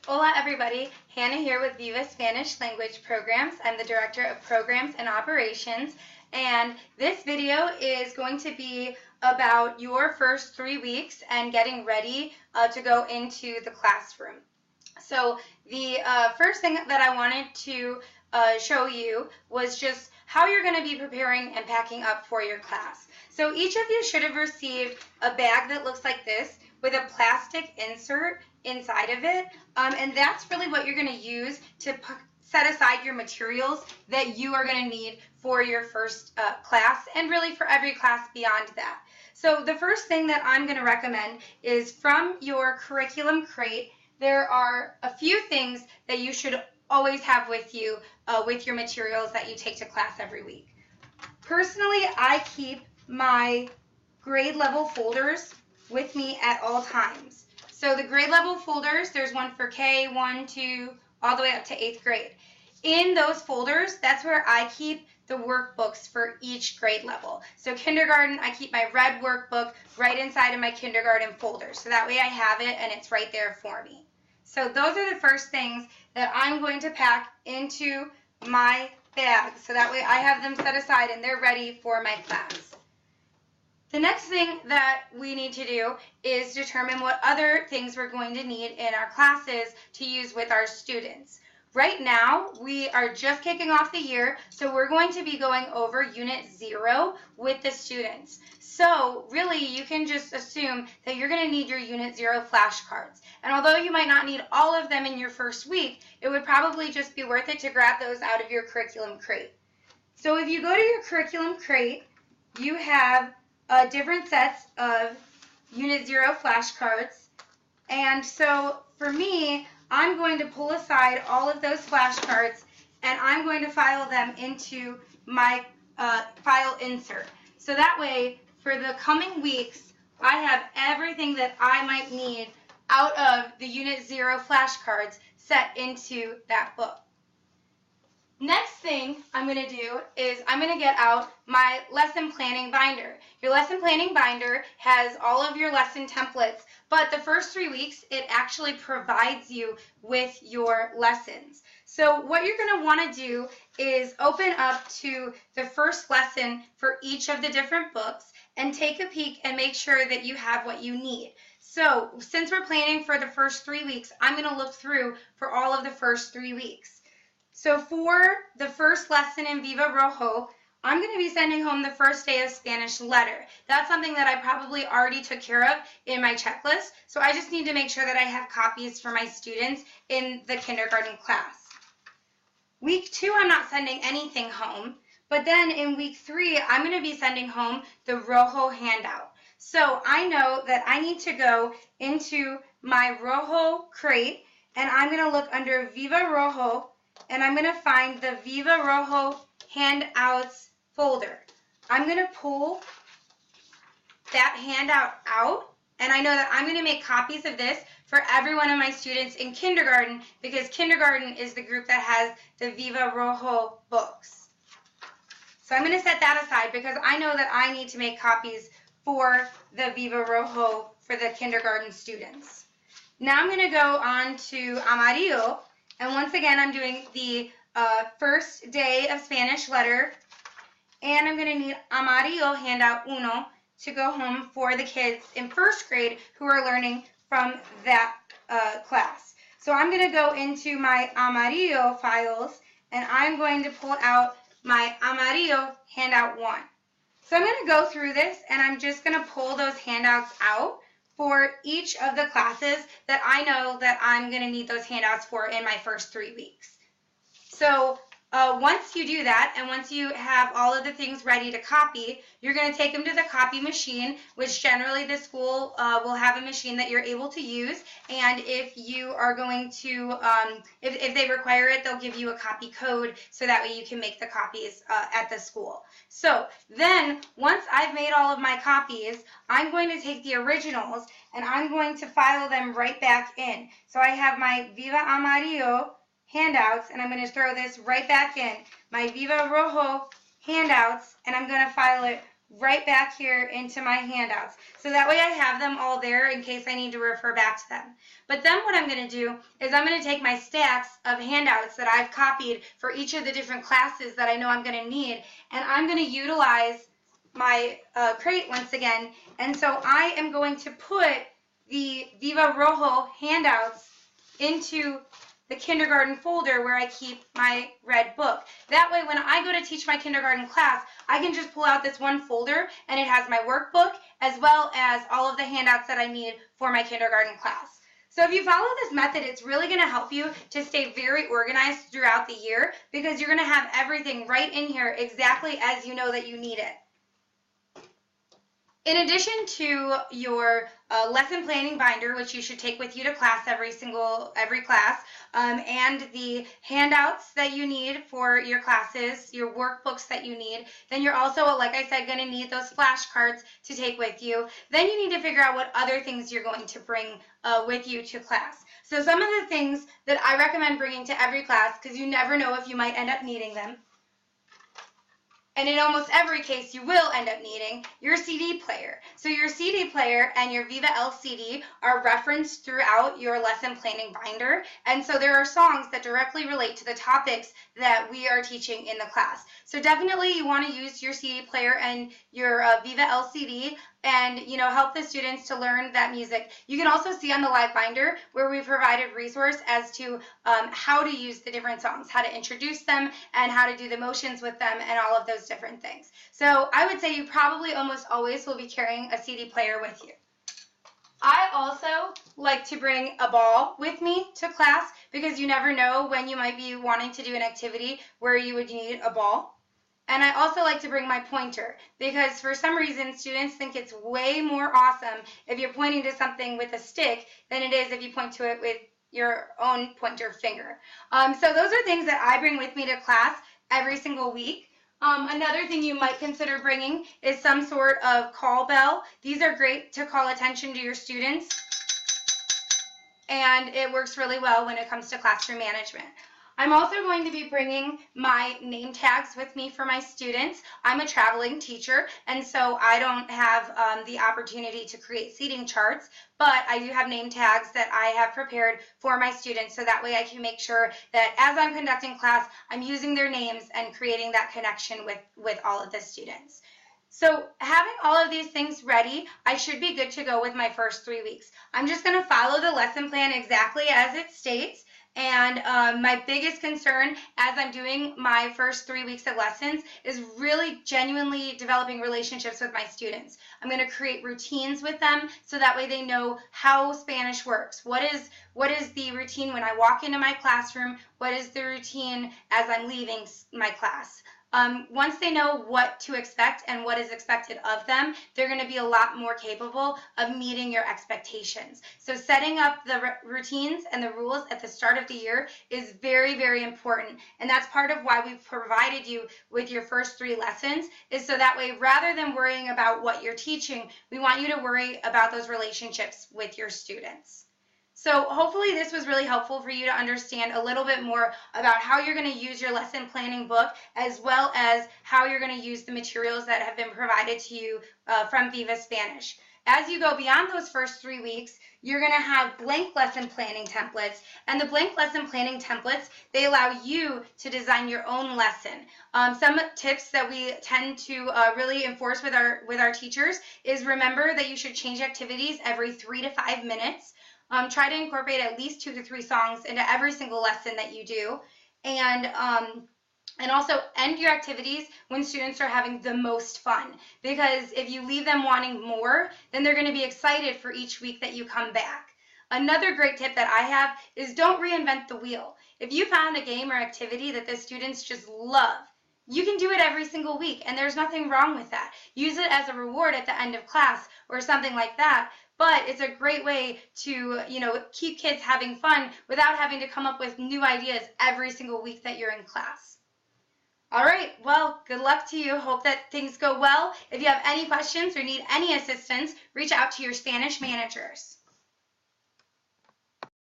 Hola everybody, Hannah here with Viva Spanish Language Programs. I'm the Director of Programs and Operations, and this video is going to be about your first 3 weeks and getting ready to go into the classroom. So the first thing that I wanted to show you was just how you're going to be preparing and packing up for your class. So each of you should have received a bag that looks like this with a plastic insert inside of it, and that's really what you're going to use to set aside your materials that you are going to need for your first class, and really for every class beyond that. So the first thing that I'm going to recommend is from your curriculum crate, there are a few things that you should always have with you with your materials that you take to class every week. Personally, I keep my grade level folders with me at all times. So the grade level folders, there's one for K, 1, 2, all the way up to 8th grade. In those folders, that's where I keep the workbooks for each grade level. So kindergarten, I keep my red workbook right inside of my kindergarten folder. So that way I have it and it's right there for me. So those are the first things that I'm going to pack into my bag. So that way I have them set aside and they're ready for my class. The next thing that we need to do is determine what other things we're going to need in our classes to use with our students. Right now, we are just kicking off the year, so we're going to be going over Unit 0 with the students. So really, you can just assume that you're going to need your Unit 0 flashcards. And although you might not need all of them in your first week, it would probably just be worth it to grab those out of your curriculum crate. So if you go to your curriculum crate, you have different sets of Unit 0 flashcards. And so for me, I'm going to pull aside all of those flashcards and I'm going to file them into my file insert. So that way, for the coming weeks, I have everything that I might need out of the Unit 0 flashcards set into that book. Next thing I'm going to do is I'm going to get out my lesson planning binder. Your lesson planning binder has all of your lesson templates, but the first 3 weeks it actually provides you with your lessons. So what you're going to want to do is open up to the first lesson for each of the different books and take a peek and make sure that you have what you need. So since we're planning for the first 3 weeks, I'm going to look through for all of the first 3 weeks. So for the first lesson in Viva Rojo, I'm going to be sending home the first day of Spanish letter. That's something that I probably already took care of in my checklist, so I just need to make sure that I have copies for my students in the kindergarten class. Week 2, I'm not sending anything home, but then in week 3, I'm going to be sending home the Rojo handout. So I know that I need to go into my Rojo crate, and I'm going to look under Viva Rojo, and I'm going to find the Viva Rojo handouts folder. I'm going to pull that handout out, and I know that I'm going to make copies of this for every one of my students in kindergarten because kindergarten is the group that has the Viva Rojo books. So I'm going to set that aside because I know that I need to make copies for the Viva Rojo for the kindergarten students. Now I'm going to go on to Amarillo. And once again, I'm doing the first day of Spanish letter, and I'm going to need Amarillo handout uno to go home for the kids in first grade who are learning from that class. So I'm going to go into my Amarillo files, and I'm going to pull out my Amarillo handout 1. So I'm going to go through this, and I'm just going to pull those handouts out for each of the classes that I know that I'm going to need those handouts for in my first 3 weeks. So once you do that, and once you have all of the things ready to copy, you're going to take them to the copy machine, which generally the school will have a machine that you're able to use. And if you are going to, if they require it, they'll give you a copy code so that way you can make the copies at the school. So then, once I've made all of my copies, I'm going to take the originals and I'm going to file them right back in. So I have my Viva Amarillo handouts, and I'm going to throw this right back in. My Viva Rojo handouts, and I'm going to file it right back here into my handouts. So that way I have them all there in case I need to refer back to them. But then what I'm going to do is I'm going to take my stacks of handouts that I've copied for each of the different classes that I know I'm going to need, and I'm going to utilize my crate once again. And so I am going to put the Viva Rojo handouts into the kindergarten folder where I keep my red book. That way when I go to teach my kindergarten class, I can just pull out this one folder and it has my workbook as well as all of the handouts that I need for my kindergarten class. So if you follow this method, it's really going to help you to stay very organized throughout the year because you're going to have everything right in here exactly as you know that you need it. In addition to your lesson planning binder, which you should take with you to class every class, and the handouts that you need for your classes, your workbooks that you need, then you're also, like I said, going to need those flashcards to take with you. Then you need to figure out what other things you're going to bring with you to class. So some of the things that I recommend bringing to every class, because you never know if you might end up needing them, and in almost every case you will end up needing your CD player. So your CD player and your Viva LCD are referenced throughout your lesson planning binder, and so there are songs that directly relate to the topics that we are teaching in the class. So definitely you want to use your CD player and your Viva LCD and help the students to learn that music. You can also see on the live binder where we provided resource as to how to use the different songs, how to introduce them, and how to do the motions with them, and all of those different things. So I would say you probably almost always will be carrying a CD player with you. I also like to bring a ball with me to class because you never know when you might be wanting to do an activity where you would need a ball. And I also like to bring my pointer because for some reason students think it's way more awesome if you're pointing to something with a stick than it is if you point to it with your own pointer finger. So those are things that I bring with me to class every single week. Another thing you might consider bringing is some sort of call bell. These are great to call attention to your students, and it works really well when it comes to classroom management. I'm also going to be bringing my name tags with me for my students. I'm a traveling teacher, and so I don't have the opportunity to create seating charts, but I do have name tags that I have prepared for my students, so that way I can make sure that as I'm conducting class, I'm using their names and creating that connection with all of the students. So having all of these things ready, I should be good to go with my first 3 weeks. I'm just going to follow the lesson plan exactly as it states. And my biggest concern as I'm doing my first 3 weeks of lessons is really genuinely developing relationships with my students. I'm going to create routines with them so that way they know how Spanish works. What is the routine when I walk into my classroom? What is the routine as I'm leaving my class? Once they know what to expect and what is expected of them, they're going to be a lot more capable of meeting your expectations. So setting up the routines and the rules at the start of the year is very, very important. And that's part of why we've provided you with your first 3 lessons, is so that way rather than worrying about what you're teaching, we want you to worry about those relationships with your students. So hopefully this was really helpful for you to understand a little bit more about how you're going to use your lesson planning book, as well as how you're going to use the materials that have been provided to you from Viva Spanish. As you go beyond those first 3 weeks, you're going to have blank lesson planning templates, and the blank lesson planning templates, they allow you to design your own lesson. Some tips that we tend to really enforce with our teachers is remember that you should change activities every 3 to 5 minutes. Try to incorporate at least 2 to 3 songs into every single lesson that you do. And also end your activities when students are having the most fun. Because if you leave them wanting more, then they're going to be excited for each week that you come back. Another great tip that I have is don't reinvent the wheel. If you found a game or activity that the students just love, you can do it every single week, and there's nothing wrong with that. Use it as a reward at the end of class or something like that. But it's a great way to, keep kids having fun without having to come up with new ideas every single week that you're in class. All right, well, good luck to you. Hope that things go well. If you have any questions or need any assistance, reach out to your Spanish managers.